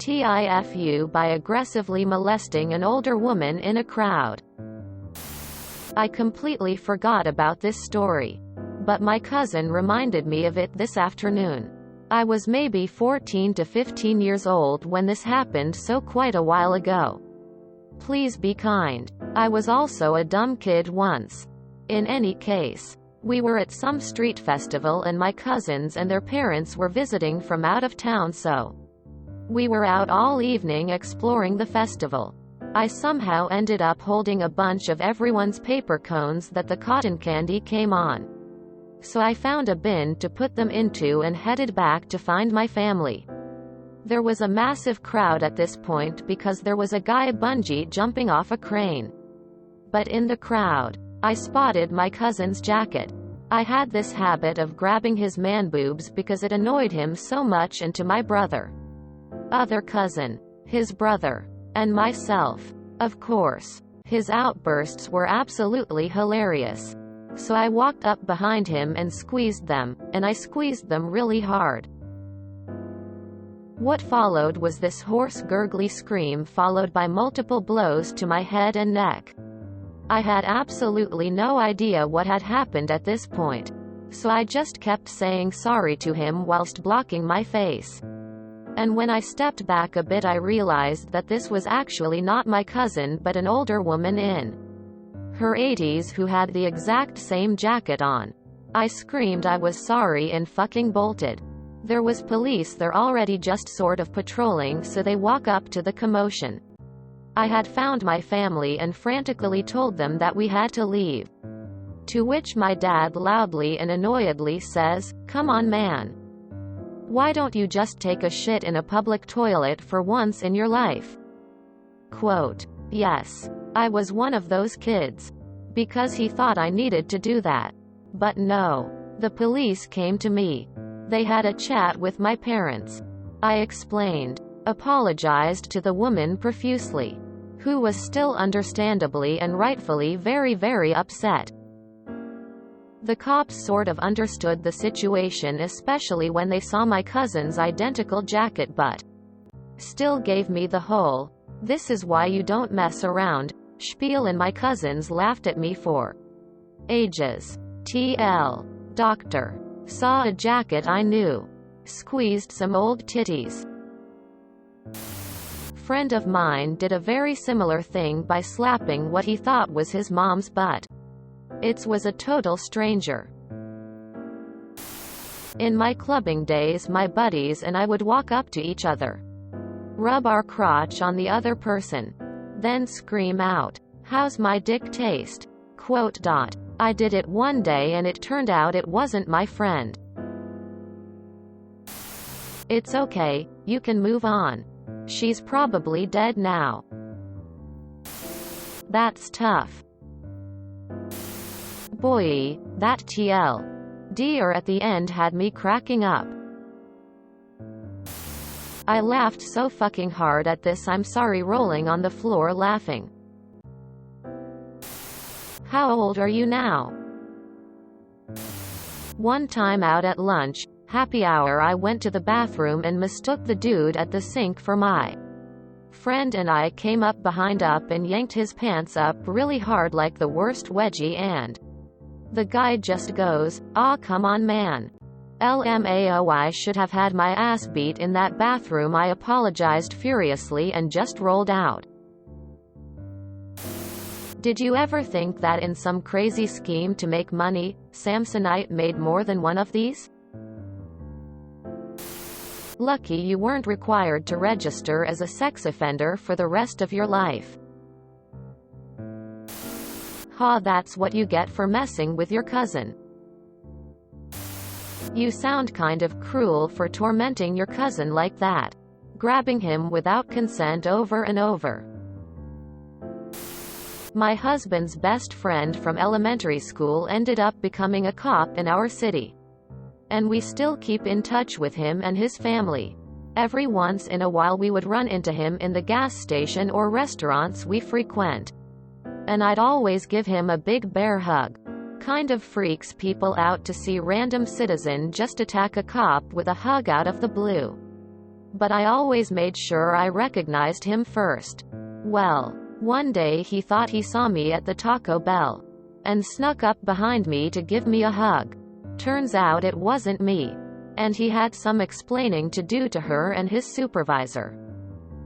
TIFU by aggressively molesting an older woman in a crowd. I completely forgot about this story, but my cousin reminded me of it this afternoon. I was maybe 14 to 15 years old when this happened, so quite a while ago. Please be kind. I was also a dumb kid once. In any case, we were at some street festival and my cousins and their parents were visiting from out of town, so we were out all evening exploring the festival. I somehow ended up holding a bunch of everyone's paper cones that the cotton candy came on. So I found a bin to put them into and headed back to find my family. There was a massive crowd at this point because there was a guy bungee jumping off a crane. But in the crowd, I spotted my cousin's jacket. I had this habit of grabbing his man boobs because it annoyed him so much, and to my brother, other cousin, his brother, and myself. Of course, his outbursts were absolutely hilarious. So I walked up behind him and squeezed them, and I squeezed them really hard. What followed was this hoarse gurgly scream followed by multiple blows to my head and neck. I had absolutely no idea what had happened at this point, so I just kept saying sorry to him whilst blocking my face. And when I stepped back a bit, I realized that this was actually not my cousin but an older woman in her 80s who had the exact same jacket on. I screamed I was sorry and fucking bolted. There was police there already, just sort of patrolling, so they walk up to the commotion. I had found my family and frantically told them that we had to leave. To which my dad loudly and annoyedly says, "Come on, man. Why don't you just take a shit in a public toilet for once in your life?" Quote. Yes, I was one of those kids. Because he thought I needed to do that. But no. The police came to me. They had a chat with my parents. I explained, apologized to the woman profusely, who was still understandably and rightfully very, very upset. The cops sort of understood the situation, especially when they saw my cousin's identical jacket, but still gave me the whole "this is why you don't mess around" spiel, and my cousins laughed at me for ages. TL. Doctor. Saw a jacket I knew. Squeezed some old titties. Friend of mine did a very similar thing by slapping what he thought was his mom's butt. It was a total stranger. In my clubbing days, my buddies and I would walk up to each other, rub our crotch on the other person, then scream out, "How's my dick taste?" Quote. I did it one day and it turned out it wasn't my friend. It's okay, you can move on. She's probably dead now. That's tough. Boy, that TLDR at the end had me cracking up. I laughed so fucking hard at this, I'm sorry, rolling on the floor laughing. How old are you now? One time out at lunch, happy hour, I went to the bathroom and mistook the dude at the sink for my friend, and I came up behind and yanked his pants up really hard like the worst wedgie, and the guy just goes, "Aw, come on, man." LMAO, I should have had my ass beat in that bathroom. I apologized furiously and just rolled out. Did you ever think that in some crazy scheme to make money, Samsonite made more than one of these? Lucky you weren't required to register as a sex offender for the rest of your life. Ha, that's what you get for messing with your cousin. You sound kind of cruel for tormenting your cousin like that. Grabbing him without consent over and over. My husband's best friend from elementary school ended up becoming a cop in our city. And we still keep in touch with him and his family. Every once in a while we would run into him in the gas station or restaurants we frequent. And I'd always give him a big bear hug. Kind of freaks people out to see random citizen just attack a cop with a hug out of the blue. but I always made sure I recognized him first. Well, one day he thought he saw me at the Taco Bell and snuck up behind me to give me a hug. Turns out it wasn't me, and he had some explaining to do to her and his supervisor.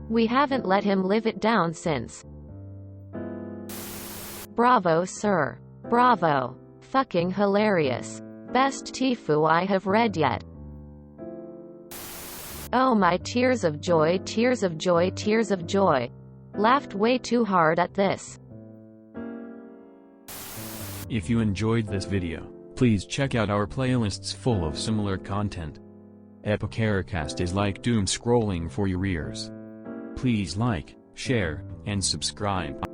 We haven't let him live it down since. Bravo, sir. Bravo. Fucking hilarious. Best TIFU I have read yet. Oh my tears of joy, tears of joy, tears of joy. Laughed way too hard at this. If you enjoyed this video, please check out our playlists full of similar content. Epicaricast is like doom scrolling for your ears. Please like, share, and subscribe.